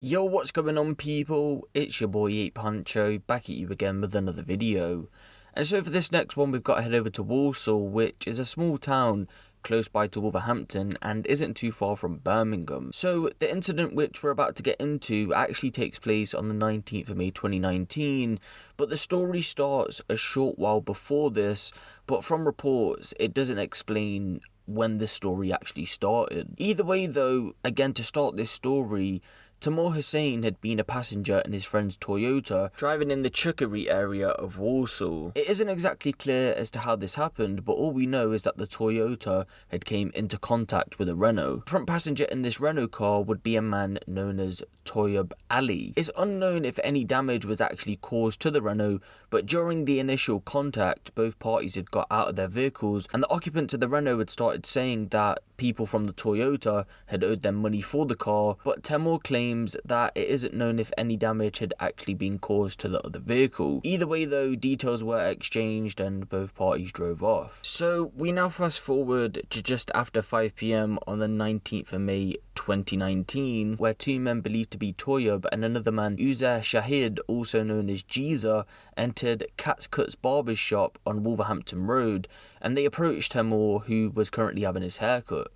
Yo, what's going on, people? It's your boy Huncho, back at you again with another video. And so for this next one, we've got to head over to Walsall, which is a small town close by to Wolverhampton and isn't too far from Birmingham. So the incident which we're about to get into actually takes place on the 19th of May 2019, but the story starts a short while before this, but from reports it doesn't explain when the story actually started. Either way though, again, to start this story, Tehmoor Hussain had been a passenger in his friend's Toyota, driving in the Chuckery area of Walsall. It isn't exactly clear as to how this happened, but all we know is that the Toyota had came into contact with a Renault. The front passenger in this Renault car would be a man known as Toyub Ali. It's unknown if any damage was actually caused to the Renault, but during the initial contact, both parties had got out of their vehicles, and the occupants of the Renault had started saying that people from the Toyota had owed them money for the car, but Tehmoor claims that it isn't known if any damage had actually been caused to the other vehicle. Either way though, details were exchanged and both parties drove off. So we now fast forward to just after 5 PM on the 19th of May 2019, where two men believed to be Toyub and another man, Uzair Shahid, also known as Jeeza, entered Katz Kutz Barbershop on Wolverhampton Road, and they approached Tehmoor, who was currently having his haircut.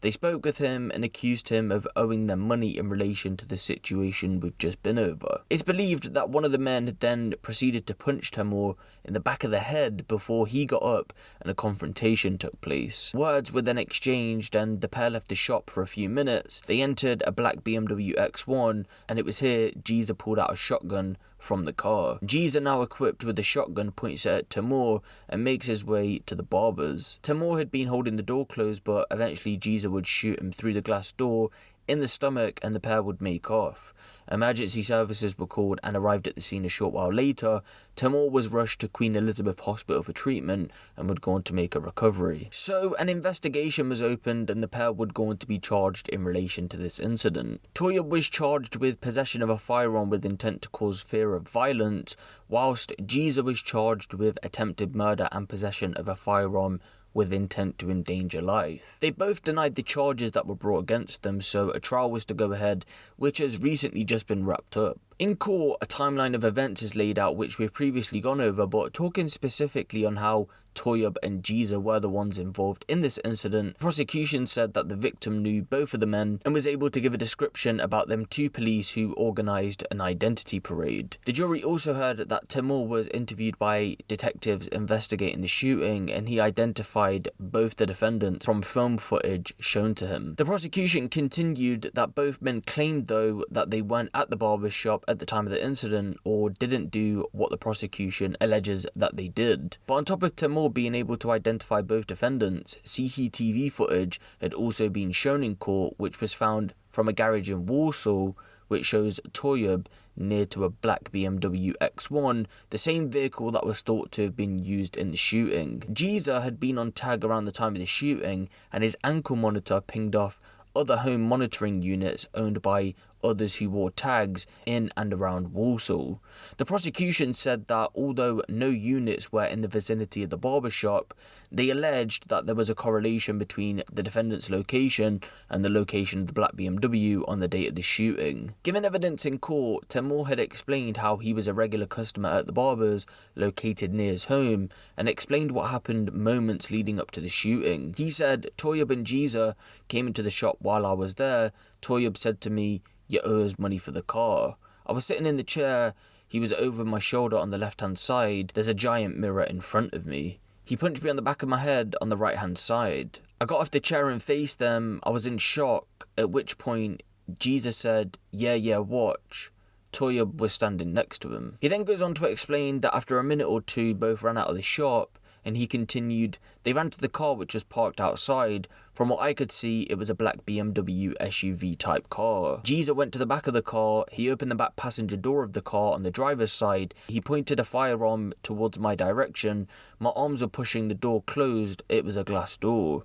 They spoke with him and accused him of owing them money in relation to the situation we've just been over. It's believed that one of the men had then proceeded to punch Tehmoor in the back of the head before he got up and a confrontation took place. Words were then exchanged and the pair left the shop for a few minutes. They entered a black BMW X1, and it was here Jeeza pulled out a shotgun from the car. Jeeza, now equipped with a shotgun, points it at Tehmoor and makes his way to the barbers. Tehmoor had been holding the door closed, but eventually Jeeza would shoot him through the glass door in the stomach and the pair would make off. Emergency services were called and arrived at the scene a short while later. Tehmoor was rushed to Queen Elizabeth Hospital for treatment and would go on to make a recovery. So an investigation was opened and the pair would go on to be charged in relation to this incident. Toyub was charged with possession of a firearm with intent to cause fear of violence, whilst Jeeza was charged with attempted murder and possession of a firearm with intent to endanger life. They both denied the charges that were brought against them, so a trial was to go ahead, which has recently just been wrapped up. In court, a timeline of events is laid out which we've previously gone over, but talking specifically on how Toyub and Jeeza were the ones involved in this incident, the prosecution said that the victim knew both of the men and was able to give a description about them to police who organised an identity parade. The jury also heard that Tehmoor was interviewed by detectives investigating the shooting and he identified both the defendants from film footage shown to him. The prosecution continued that both men claimed though that they weren't at the barbershop at the time of the incident or didn't do what the prosecution alleges that they did. But on top of Tehmoor being able to identify both defendants, CCTV footage had also been shown in court, which was found from a garage in Walsall, which shows Toyub near to a black BMW X1, the same vehicle that was thought to have been used in the shooting. Jeeza had been on tag around the time of the shooting, and his ankle monitor pinged off other home monitoring units owned by others who wore tags in and around Walsall. The prosecution said that although no units were in the vicinity of the barbershop, they alleged that there was a correlation between the defendant's location and the location of the black BMW on the date of the shooting. Given evidence in court, Tehmoor had explained how he was a regular customer at the barber's located near his home and explained what happened moments leading up to the shooting. He said, "Toyub and Jeeza came into the shop while I was there. Toyub said to me, 'You owe us money for the car.' I was sitting in the chair. He was over my shoulder on the left-hand side. There's a giant mirror in front of me. He punched me on the back of my head on the right-hand side. I got off the chair and faced them. I was in shock, at which point Jeeza said, 'Yeah, watch.' Toyub was standing next to him." He then goes on to explain that after a minute or two, both ran out of the shop, and he continued, "They ran to the car which was parked outside. From what I could see, it was a black BMW SUV type car. Jeeza went to the back of the car. He opened the back passenger door of the car on the driver's side. He pointed a firearm towards my direction. My arms were pushing the door closed. It was a glass door.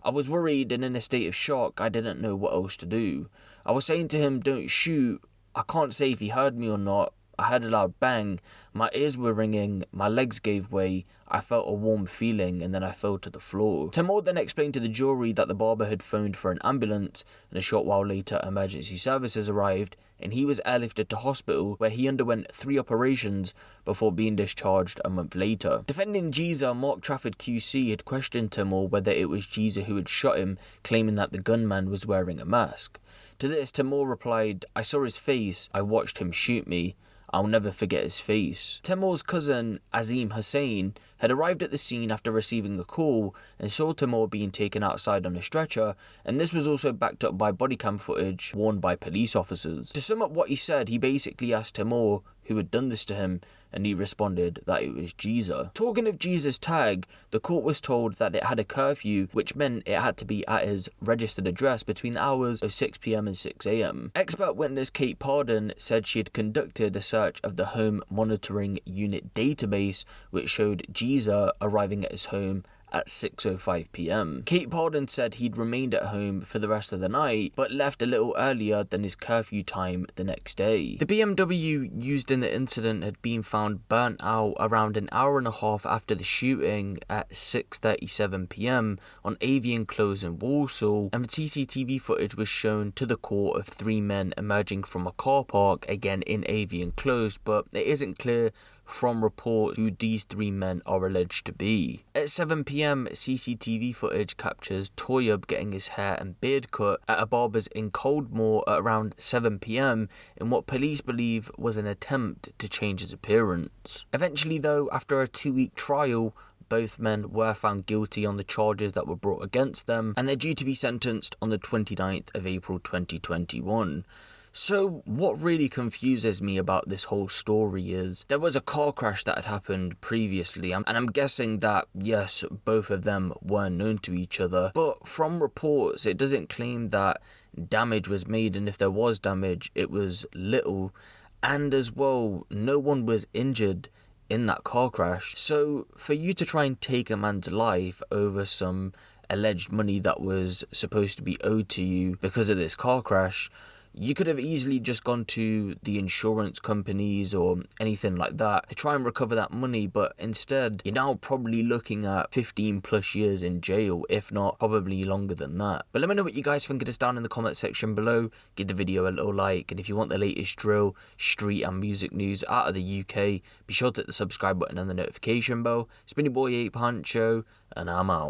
I was worried and in a state of shock. I didn't know what else to do. I was saying to him, 'Don't shoot.' I can't say if he heard me or not. I heard a loud bang, my ears were ringing, my legs gave way, I felt a warm feeling and then I fell to the floor." Tehmoor then explained to the jury that the barber had phoned for an ambulance and a short while later emergency services arrived and he was airlifted to hospital where he underwent 3 operations before being discharged a month later. Defending Jeeza, Mark Trafford QC had questioned Tehmoor whether it was Jeeza who had shot him, claiming that the gunman was wearing a mask. To this, Tehmoor replied, "I saw his face, I watched him shoot me. I'll never forget his face." Tehmoor's cousin, Azim Hussain, had arrived at the scene after receiving a call and saw Tehmoor being taken outside on a stretcher, and this was also backed up by body cam footage worn by police officers. To sum up what he said, he basically asked Tehmoor who had done this to him, and he responded that it was Jeeza. Talking of Jeeza's tag, the court was told that it had a curfew, which meant it had to be at his registered address between the hours of 6 PM and 6 AM. Expert witness Kate Pardon said she had conducted a search of the Home Monitoring Unit database, which showed Jeeza arriving at his home at 6:05 PM. Kate Pardon said he'd remained at home for the rest of the night, but left a little earlier than his curfew time the next day. The BMW used in the incident had been found burnt out around an hour and a half after the shooting at 6:37 PM on Avian Close in Walsall, and CCTV footage was shown to the court of 3 men emerging from a car park, again in Avian Close, but it isn't clear from reports who these 3 men are alleged to be. At 7 PM, CCTV footage captures Toyub getting his hair and beard cut at a barber's in Coldmore at around 7 PM in what police believe was an attempt to change his appearance. Eventually though, after a 2-week trial, both men were found guilty on the charges that were brought against them, and they're due to be sentenced on the 29th of April 2021. So what really confuses me about this whole story is there was a car crash that had happened previously, and I'm guessing that yes, both of them were known to each other, but from reports it doesn't claim that damage was made, and if there was damage it was little, and as well no one was injured in that car crash. So for you to try and take a man's life over some alleged money that was supposed to be owed to you because of this car crash, you could have easily just gone to the insurance companies or anything like that to try and recover that money, but instead you're now probably looking at 15 plus years in jail, if not probably longer than that. But let me know what you guys think of this down in the comment section below. Give the video a little like, and if you want the latest drill, street and music news out of the UK, be sure to hit the subscribe button and the notification bell. It's been your boy Huncho, and I'm out.